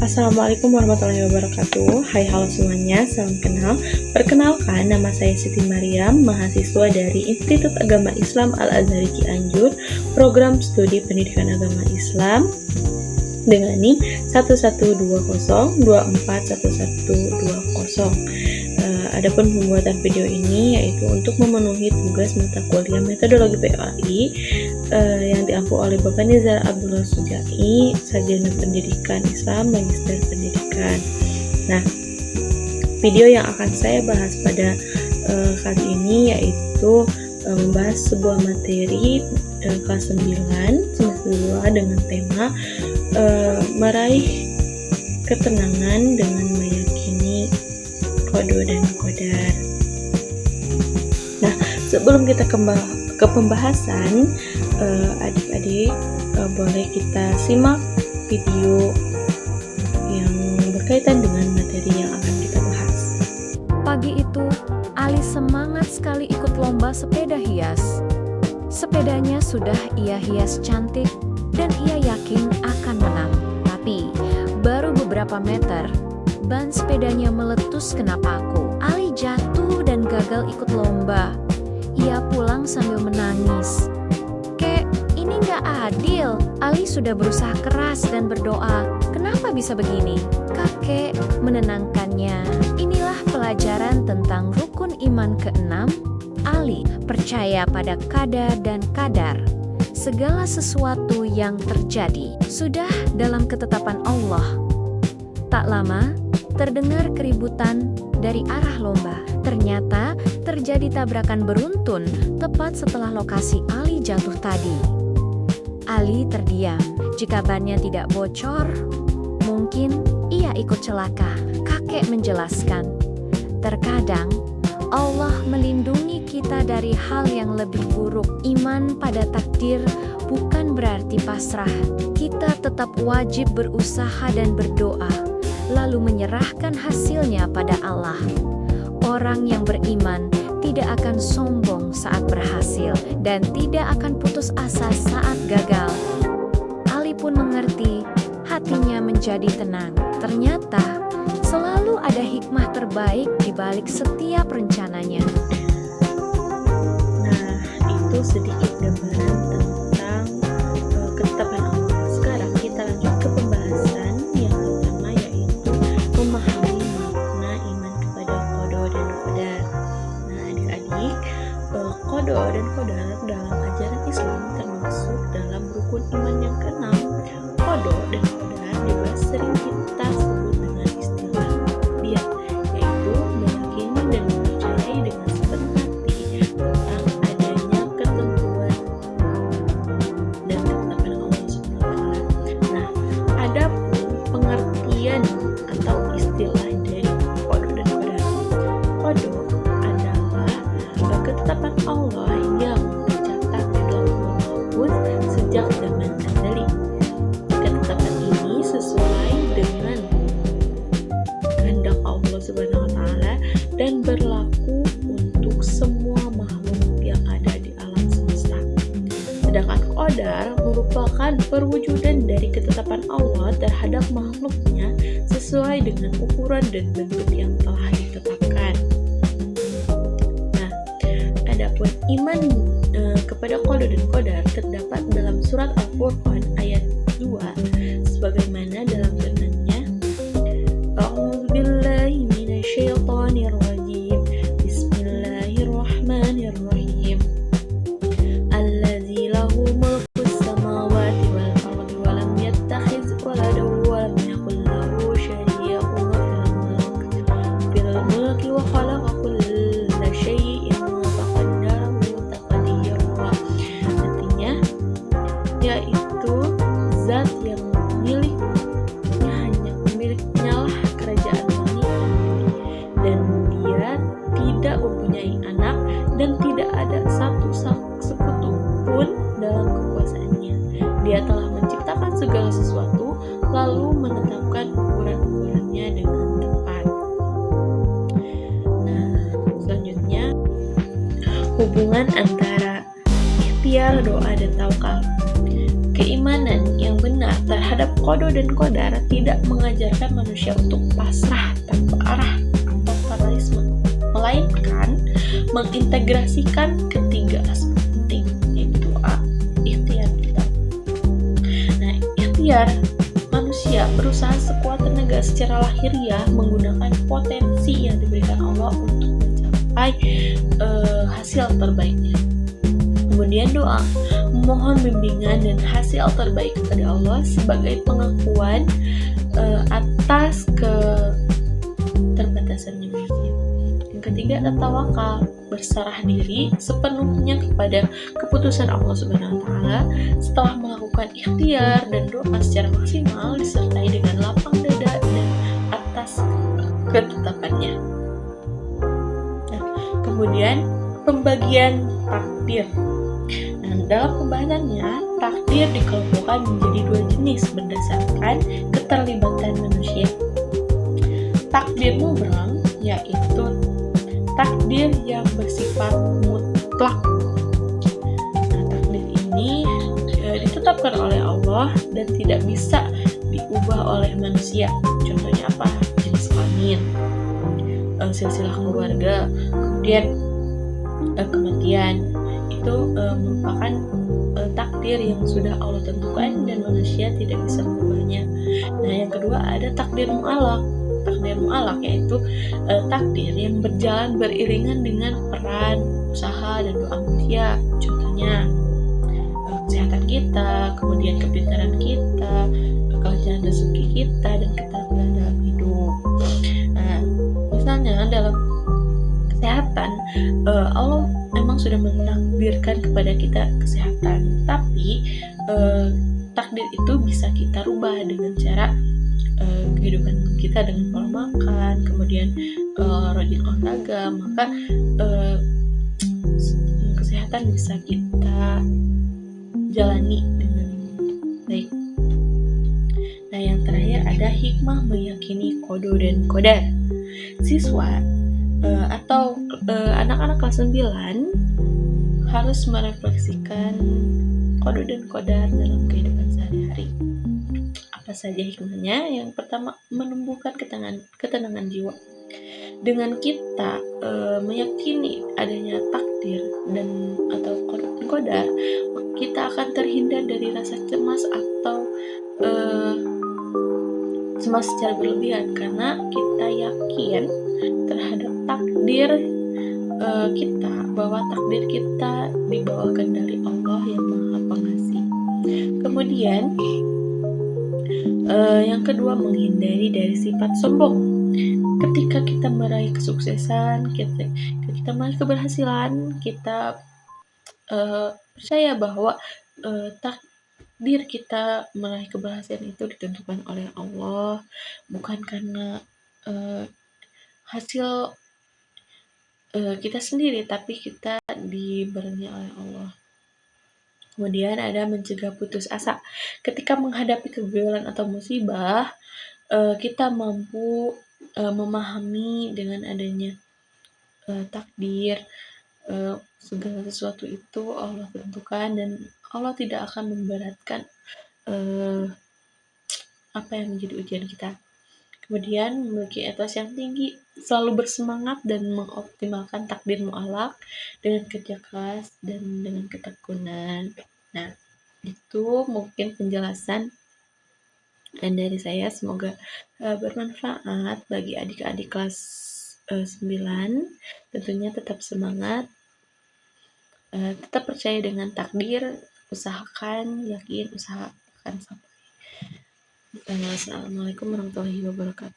Assalamualaikum warahmatullahi wabarakatuh. Hai halo semuanya, salam kenal. Perkenalkan, nama saya Siti Mariam, mahasiswa dari Institut Agama Islam Al-Azhari Cianjur, Program Studi Pendidikan Agama Islam dengan NIM 1120241120. Adapun pembuatan video ini yaitu untuk memenuhi tugas mata kuliah metodologi PAI yang diampu oleh Bapak Nizar Abdullah Sujai, Sarjana Pendidikan Islam, Magister Pendidikan. Nah, video yang akan saya bahas pada kali ini yaitu membahas sebuah materi kelas 9 semester 2 dengan tema meraih ketenangan dengan meyakini qada dan qadar. Nah, sebelum kita ke pembahasan, adik-adik boleh kita simak video yang berkaitan dengan materi yang akan kita bahas. Pagi itu, Ali semangat sekali ikut lomba sepeda hias. Sepedanya sudah ia hias cantik dan ia yakin akan menang. Tapi, baru beberapa meter, ban sepedanya meletus kena paku. Ali jatuh dan gagal ikut lomba. Ia pulang sambil menangis. Kek, ini gak adil. Ali sudah berusaha keras dan berdoa. Kenapa bisa begini? Kakek menenangkannya. Inilah pelajaran tentang rukun iman ke-6. Ali percaya pada qada dan qadar. Segala sesuatu yang terjadi sudah dalam ketetapan Allah. Tak lama, terdengar keributan dari arah lomba. Ternyata terjadi tabrakan beruntun tepat setelah lokasi Ali jatuh tadi. Ali terdiam. Jika bannya tidak bocor, mungkin ia ikut celaka. Kakek menjelaskan, terkadang Allah melindungi kita dari hal yang lebih buruk. Iman pada takdir bukan berarti pasrah. Kita tetap wajib berusaha dan berdoa, lalu menyerahkan hasilnya pada Allah. Orang yang beriman tidak akan sombong saat berhasil dan tidak akan putus asa saat gagal. Ali pun mengerti, hatinya menjadi tenang. Ternyata selalu ada hikmah terbaik di balik setiap rencananya. Nah, itu sedikit gambaran tentang ketetapan Allah. Sekarang kita lanjut ke pembahasan yang pertama, yaitu memahami makna iman kepada qada dan qadar. Nah, adik-adik, qada dan qadar dalam ajaran Islam termasuk dalam rukun iman yang ke-6. Qada dan qadar juga sering kita sebut dengan istilah qadar, yaitu meyakini dan mempercayai dengan sepenuh hati tentang adanya ketentuan dan ketetapan Allah SWT. Nah, adapun pengertian atau istilah dari qada dan qadar. Qada adalah ketetapan Allah yang tercatat di dalam Lauhul Mahfuz sejak zaman azali. Ketetapan ini sesuai dengan kehendak Allah Subhanahu wa taala dan berlaku untuk semua makhluk yang ada di alam semesta. Sedangkan qadar merupakan perwujudan dari ketetapan Allah terhadap makhluknya sesuai dengan ukuran dan bentuk yang telah ditetapkan. Nah, adapun iman kepada qada dan qadar terdapat dalam surat Al-Furqan ayat 2 sebagaimana dalam firman-Nya, A'udzubillahi minasyaitonir rajim. Bismillahirrahmanirrahim. Allazi lahu mulkus samawati wal ardi wa lam yattakhiz waladan wa lam yakul lahu syarikun fil mulki wa khalaqa kulla syai'in wa qaddarahu taqdira. Artinya, yaitu zat yang miliknya lah kerajaan langit dan dia tidak mempunyai anak dan tidak ada satu sekutu pun dalam kekuasaannya. Dia telah menciptakan segala sesuatu lalu menetapkan ukuran-ukurannya dengan tepat. Nah, selanjutnya hubungan antara ikhtiar, doa, dan tawakal. Keimanan yang benar terhadap terhadap qada dan qadar tidak mengajarkan manusia untuk pasrah tanpa arah atau fatalisme, melainkan mengintegrasikan ketiga aspek penting, yaitu ikhtiar kita. Nah, ikhtiar manusia berusaha sekuat tenaga secara lahiriah menggunakan potensi yang diberikan Allah untuk mencapai hasil terbaiknya. Kemudian doa, memohon bimbingan dan hasil terbaik kepada Allah sebagai pengakuan atas keterbatasannya manusia. Yang ketiga, tawakal, berserah diri sepenuhnya kepada keputusan Allah Subhanahu wa taala setelah melakukan ikhtiar dan doa secara maksimal disertai dengan lapang dada dan atas ketetapannya. Nah, kemudian pembagian takdir. Nah, dalam pembahasannya, takdir dikelompokkan menjadi dua jenis berdasarkan keterlibatan manusia. Takdir mubrang, yaitu takdir yang bersifat mutlak. Nah, takdir ini ditetapkan oleh Allah dan tidak bisa diubah oleh manusia. Contohnya apa? Jenis kelamin, silsilah keluarga, kemudian kematian. Itu merupakan takdir yang sudah Allah tentukan dan manusia tidak bisa mengubahnya. Nah, yang kedua ada takdir mu'alaq. Takdir mu'alaq yaitu takdir yang berjalan beriringan dengan peran, usaha, dan doa manusia. Contohnya kesehatan kita, kemudian kepintaran kita, kelancaran rezeki kita, dan keterampilan dalam hidup. Nah, misalnya dalam kesehatan, Allah memang sudah menakdirkan kepada kita kesehatan, tapi takdir itu bisa kita rubah dengan cara kehidupan kita dengan pola makan, kemudian rajin olahraga, maka kesehatan bisa kita jalani dengan baik. Nah, yang terakhir ada hikmah meyakini qada dan qadar. Siswa atau anak-anak kelas 9 harus merefleksikan qada dan qadar dalam kehidupan sehari-hari. Apa saja hikmahnya? Yang pertama, menumbuhkan ketenangan jiwa. Dengan kita meyakini adanya takdir dan atau qada dan qadar, kita akan terhindar dari rasa cemas atau cemas secara berlebihan karena kita yakin terhadap takdir kita, bahwa takdir kita dibawa kendali Allah yang Maha Pengasih. Kemudian yang kedua, menghindari dari sifat sombong. Ketika kita meraih kesuksesan, kita meraih keberhasilan, kita percaya bahwa takdir kita meraih keberhasilan itu ditentukan oleh Allah, bukan karena hasil kita sendiri, tapi kita diberi oleh Allah. Kemudian ada mencegah putus asa. Ketika menghadapi kegagalan atau musibah, kita mampu memahami dengan adanya takdir, segala sesuatu itu Allah tentukan dan Allah tidak akan memberatkan apa yang menjadi ujian kita. Kemudian memiliki etos yang tinggi, selalu bersemangat dan mengoptimalkan takdir mu'alaq dengan kerja keras dan dengan ketekunan. Nah, itu mungkin penjelasan dari saya, semoga bermanfaat bagi adik-adik kelas 9. Tentunya tetap semangat, tetap percaya dengan takdir, usahakan, yakin, usaha akan sampai. Assalamualaikum warahmatullahi wabarakatuh.